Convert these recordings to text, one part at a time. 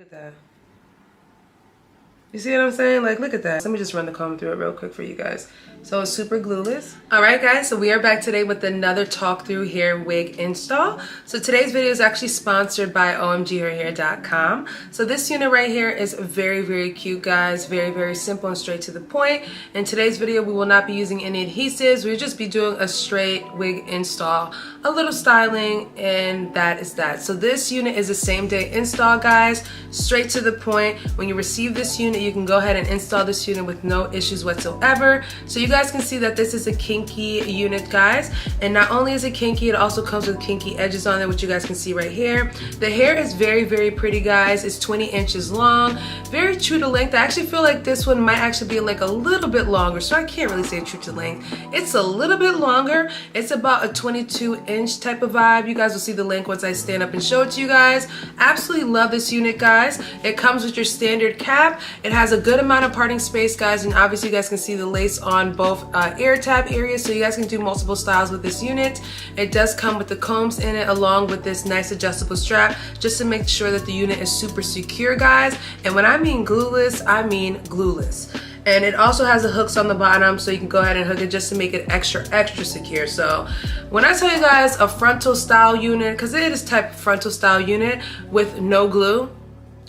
Look at that. You see what I'm saying? Like, look at that. Let me just run the comb through it real quick for you guys. So it's super glueless. All right, guys, so we are back today with another talk through hair wig install. So today's video is actually sponsored by OMGHerHair.com. So this unit right here is very, very cute, guys. Very, very simple and straight to the point. In today's video, we will not be using any adhesives. We'll just be doing a straight wig install, a little styling, and that is that. So this unit is a same day install, guys. Straight to the point. When you receive this unit, you can go ahead and install this unit with no issues whatsoever. So you guys can see that this is a kinky unit, guys, and not only is it kinky, it also comes with kinky edges on it, which you guys can see right here. The hair is very, very pretty, guys. It's 20 inches long, very true to length. I actually feel like this one might actually be like a little bit longer, so I can't really say true to length. It's a little bit longer. It's about a 22-inch type of vibe. You guys will see the length once I stand up and show it to you guys. Absolutely love this unit, guys. It comes with your standard cap. It has a good amount of parting space, guys, and obviously you guys can see the lace on both ear tab areas, so you guys can do multiple styles with this unit. It does come with the combs in it along with this nice adjustable strap just to make sure that the unit is super secure, guys. And when I mean glueless, I mean glueless. And it also has the hooks on the bottom, so you can go ahead and hook it just to make it extra secure. So when I tell you guys a frontal style unit, because it is type of frontal style unit with no glue,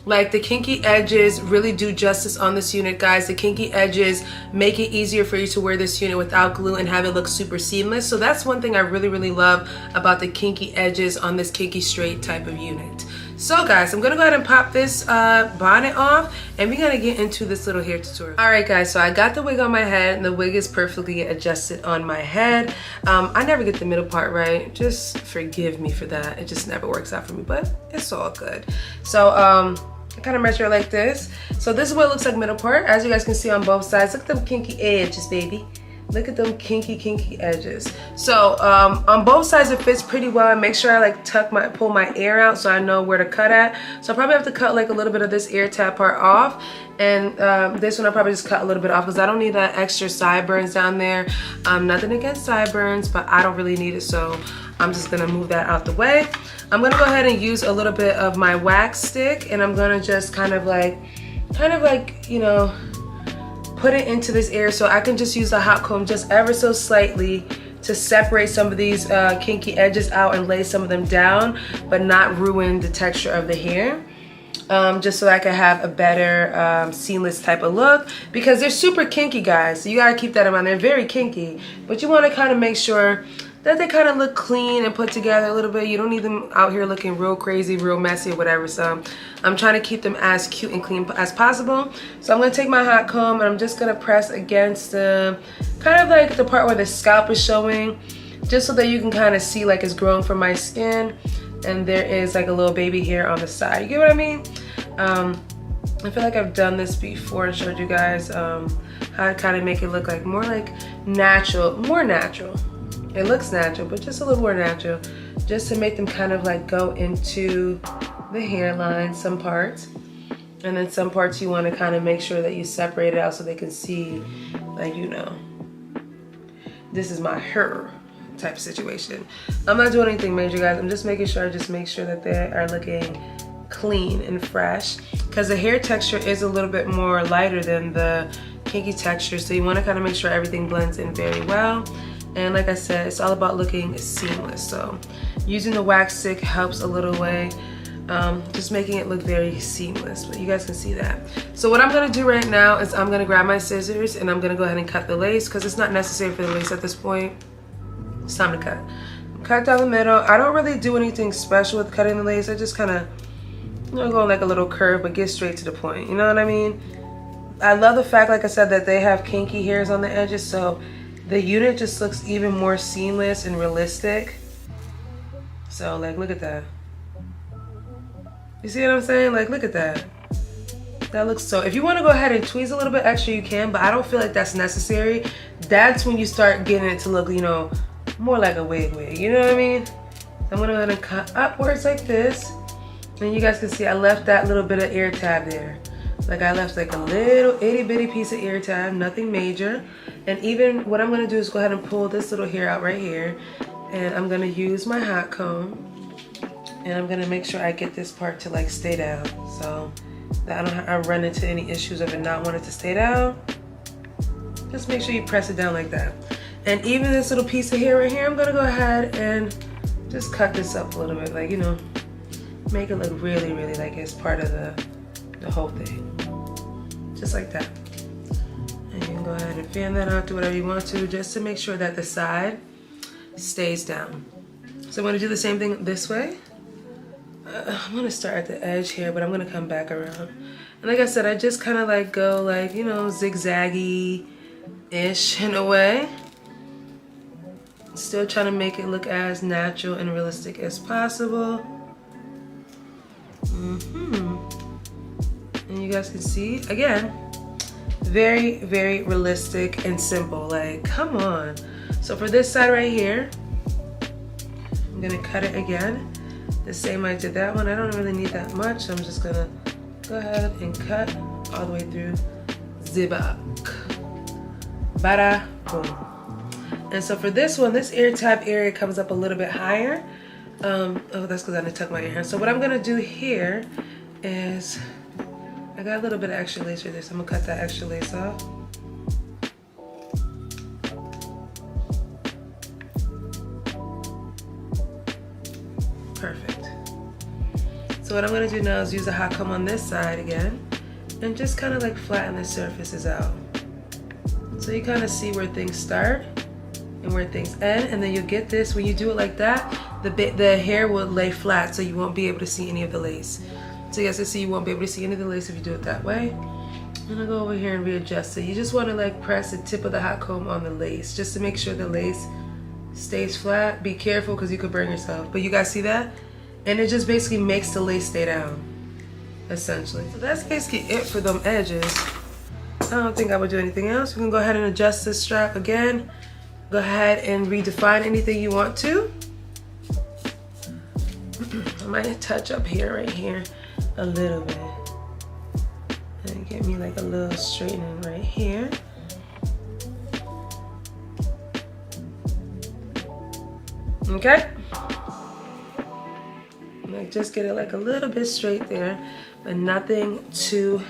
like the Kinky Edges really do justice on this unit, guys. The Kinky Edges make it easier for you to wear this unit without glue and have it look super seamless. So that's one thing I really, really love about the Kinky Edges on this kinky straight type of unit. So guys, I'm gonna go ahead and pop this bonnet off, and we're gonna get into this little hair tutorial. All right, guys, so I got the wig on my head, and the wig is perfectly adjusted on my head. I never get the middle part right. Just forgive me for that. It just never works out for me, but it's all good. So I kind of measure it like this. So this is what it looks like middle part. As you guys can see on both sides, look at them kinky edges, baby. Look at them kinky edges. So on both sides it fits pretty well. And make sure I like pull my ear out so I know where to cut at. So I probably have to cut like a little bit of this ear tab part off. And this one I'll probably just cut a little bit off because I don't need that extra sideburns down there. Nothing against sideburns, but I don't really need it, so I'm just gonna move that out the way. I'm gonna go ahead and use a little bit of my wax stick, and I'm gonna just kind of like, you know, put it into this area so I can just use the hot comb just ever so slightly to separate some of these kinky edges out and lay some of them down, but not ruin the texture of the hair. Just so I can have a better seamless type of look, because they're super kinky, guys. So you gotta keep that in mind. They're very kinky, but you wanna kind of make sure that they kind of look clean and put together a little bit. You don't need them out here looking real crazy, real messy or whatever. So I'm trying to keep them as cute and clean as possible. So I'm gonna take my hot comb and I'm just gonna press against the, kind of like the part where the scalp is showing, just so that you can kind of see like it's growing from my skin. And there is like a little baby hair on the side. You get what I mean? I feel like I've done this before and showed you guys how to kind of make it look like more like natural, more natural. It looks natural, but just a little more natural, just to make them kind of like go into the hairline, some parts. And then some parts you want to kind of make sure that you separate it out so they can see, like, you know, this is my hair type of situation. I'm not doing anything major, guys. I'm just making sure, make sure that they are looking clean and fresh, because the hair texture is a little bit more lighter than the kinky texture. So you want to kind of make sure everything blends in very well. And like I said, it's all about looking seamless. So using the wax stick helps a little way, just making it look very seamless. But you guys can see that. So what I'm gonna do right now is I'm gonna grab my scissors and I'm gonna go ahead and cut the lace, because it's not necessary for the lace at this point. It's time to cut. Cut down the middle. I don't really do anything special with cutting the lace. I just kind of, you know, go like a little curve, but get straight to the point. You know what I mean? I love the fact, like I said, that they have kinky hairs on the edges, so the unit just looks even more seamless and realistic. So like, look at that. You see what I'm saying? Like, look at that. That looks so, if you want to go ahead and tweeze a little bit extra, you can, but I don't feel like that's necessary. That's when you start getting it to look, you know, more like a wig, you know what I mean? I'm gonna go ahead and cut upwards like this. And you guys can see I left that little bit of ear tab there. Like, I left like a little itty bitty piece of ear tab, nothing major. And even what I'm gonna do is go ahead and pull this little hair out right here. And I'm gonna use my hot comb And I'm gonna make sure I get this part to like stay down, so that I run into any issues of it not wanting to stay down. Just make sure you press it down like that. And even this little piece of hair right here, I'm gonna go ahead and just cut this up a little bit, like, you know, make it look really, really like it's part of the whole thing. Just like that. And you can go ahead and fan that out, do whatever you want to, just to make sure that the side stays down. So I'm gonna do the same thing this way. I'm gonna start at the edge here, but I'm gonna come back around. And like I said, I just kind of like go like, you know, zigzaggy-ish in a way. Still trying to make it look as natural and realistic as possible. And you guys can see, again, very, very realistic and simple. Like, come on. So for this side right here, I'm gonna cut it again. The same I did that one. I don't really need that much. So I'm just gonna go ahead and cut all the way through the back. Bada boom. And so for this one, this ear tab area comes up a little bit higher. Oh, that's because I didn't tuck my ear. So what I'm gonna do here is, I got a little bit of extra lace right there, so I'm gonna cut that extra lace off. Perfect. So what I'm gonna do now is use a hot comb on this side again, and just kind of like flatten the surfaces out. So you kind of see where things start and where things end, and then you'll get this, when you do it like that, the hair will lay flat, so you won't be able to see any of the lace. So you guys can see you won't be able to see any of the lace if you do it that way. I'm gonna go over here and readjust it. You just wanna like press the tip of the hot comb on the lace, just to make sure the lace stays flat. Be careful because you could burn yourself, but you guys see that? And it just basically makes the lace stay down, essentially. So that's basically it for them edges. I don't think I would do anything else. We can go ahead and adjust this strap again. Go ahead and redefine anything you want to. I might touch up here, right here, a little bit. And get me like a little straightening right here. Okay? Like just get it like a little bit straight there, but nothing too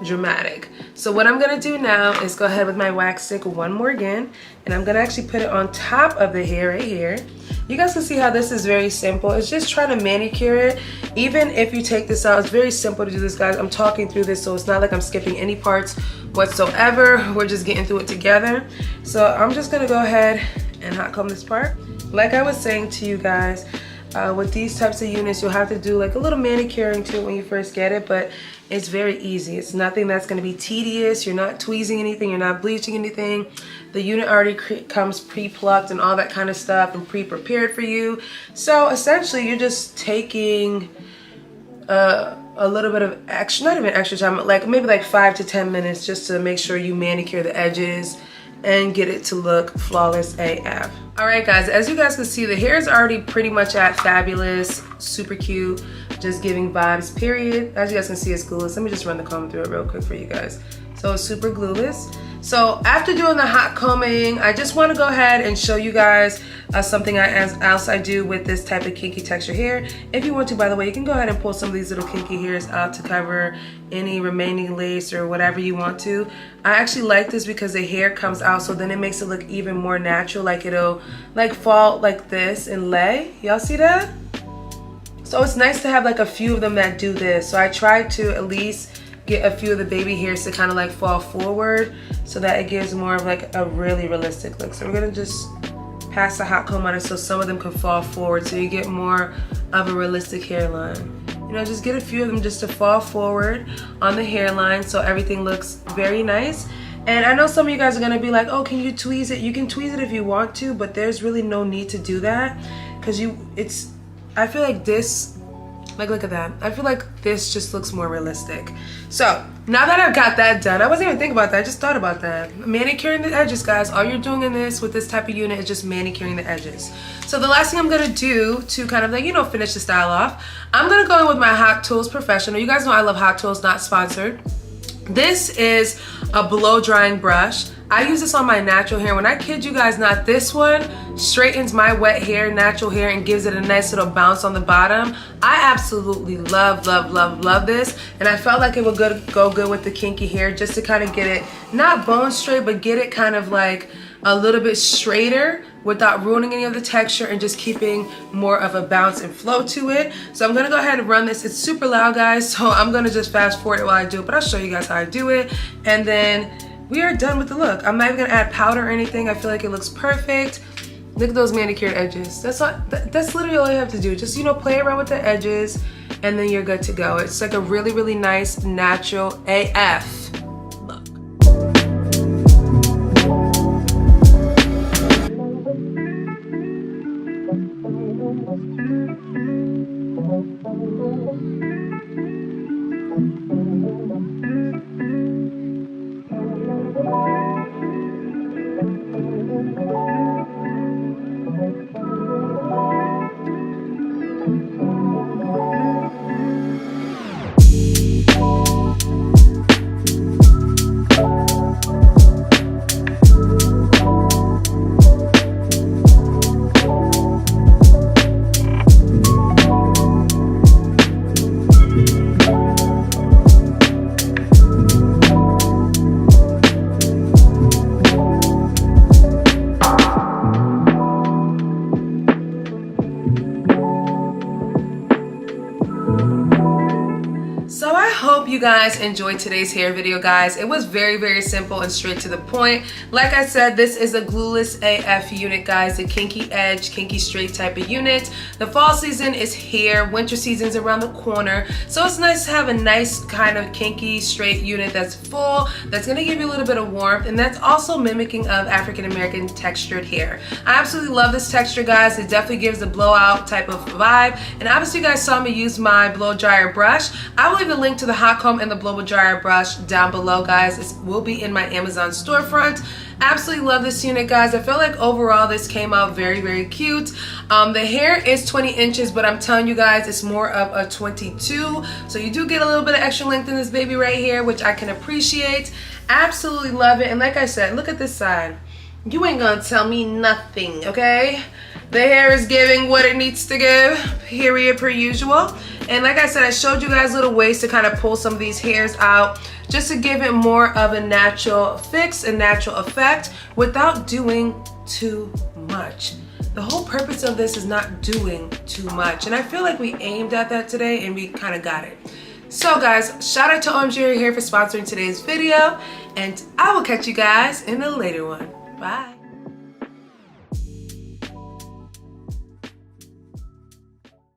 dramatic. So what I'm gonna do now is go ahead with my wax stick one more again, and I'm gonna actually put it on top of the hair right here. You guys can see how this is very simple. It's just trying to manicure it. Even if you take this out, it's very simple to do this, guys. I'm talking through this, so it's not like I'm skipping any parts whatsoever. We're just getting through it together. So I'm just gonna go ahead and hot comb this part. Like I was saying to you guys, with these types of units, you'll have to do like a little manicuring to it when you first get it, but it's very easy. It's nothing that's gonna be tedious. You're not tweezing anything, you're not bleaching anything. The unit already comes pre-plucked and all that kind of stuff and pre-prepared for you. So essentially you're just taking a little bit of extra, not even extra time, like maybe like 5 to 10 minutes just to make sure you manicure the edges and get it to look flawless AF. All right guys, as you guys can see, the hair is already pretty much at fabulous, super cute, just giving vibes, period. As you guys can see, it's glueless. Let me just run the comb through it real quick for you guys. So it's super glueless. So after doing the hot combing, I just want to go ahead and show you guys something else I do with this type of kinky texture hair. If you want to, by the way, you can go ahead and pull some of these little kinky hairs out to cover any remaining lace or whatever you want to. I actually like this because the hair comes out, so then it makes it look even more natural, like it'll like fall like this and lay. Y'all see that? So it's nice to have like a few of them that do this. So I tried to at least get a few of the baby hairs to kind of like fall forward so that it gives more of like a really realistic look. So we're gonna just pass the hot comb on it so some of them can fall forward so you get more of a realistic hairline. You know, just get a few of them just to fall forward on the hairline so everything looks very nice. And I know some of you guys are gonna be like, oh, can you tweeze it? You can tweeze it if you want to, but there's really no need to do that because I feel like this, like look at that. I feel like this just looks more realistic. So now that I've got that done, I wasn't even thinking about that, I just thought about that. Manicuring the edges, guys. All you're doing in this with this type of unit is just manicuring the edges. So the last thing I'm gonna do to kind of like, you know, finish the style off, I'm gonna go in with my Hot Tools Professional. You guys know I love Hot Tools, not sponsored. This is a blow drying brush. I use this on my natural hair. When I kid you guys not, this one straightens my wet hair, natural hair, and gives it a nice little bounce on the bottom. I absolutely love, love, love, love this. And I felt like it would go good with the kinky hair, just to kind of get it, not bone straight, but get it kind of like a little bit straighter without ruining any of the texture and just keeping more of a bounce and flow to it. So I'm gonna go ahead and run this. It's super loud, guys, so I'm gonna just fast forward it while I do it, but I'll show you guys how I do it. And then we are done with the look. I'm not even gonna add powder or anything. I feel like it looks perfect. Look at those manicured edges. That's literally all you have to do. Just, you know, play around with the edges and then you're good to go. It's like a really, really nice, natural AF look. So I hope you guys enjoyed today's hair video, guys. It was very, very simple and straight to the point. Like I said, this is a glueless AF unit, guys. A kinky edge, kinky straight type of unit. The fall season is here. Winter season's around the corner. So it's nice to have a nice kind of kinky straight unit that's full, that's gonna give you a little bit of warmth, and that's also mimicking of African American textured hair. I absolutely love this texture, guys. It definitely gives a blowout type of vibe. And obviously you guys saw me use my blow dryer brush. I will leave a link to the hot comb and the blow dryer brush down below, guys. It will be in my Amazon storefront. Absolutely love this unit, guys. I feel like overall this came out very, very cute. The hair is 20 inches, but I'm telling you guys, it's more of a 22. So you do get a little bit of extra length in this baby right here, which I can appreciate. Absolutely love it. And like I said, look at this side. You ain't gonna tell me nothing, okay? The hair is giving what it needs to give, period, per usual. And like I said, I showed you guys little ways to kind of pull some of these hairs out just to give it more of a natural fix, a natural effect without doing too much. The whole purpose of this is not doing too much. And I feel like we aimed at that today and we kind of got it. So guys, shout out to OMGHerHair for sponsoring today's video, and I will catch you guys in a later one. Bye.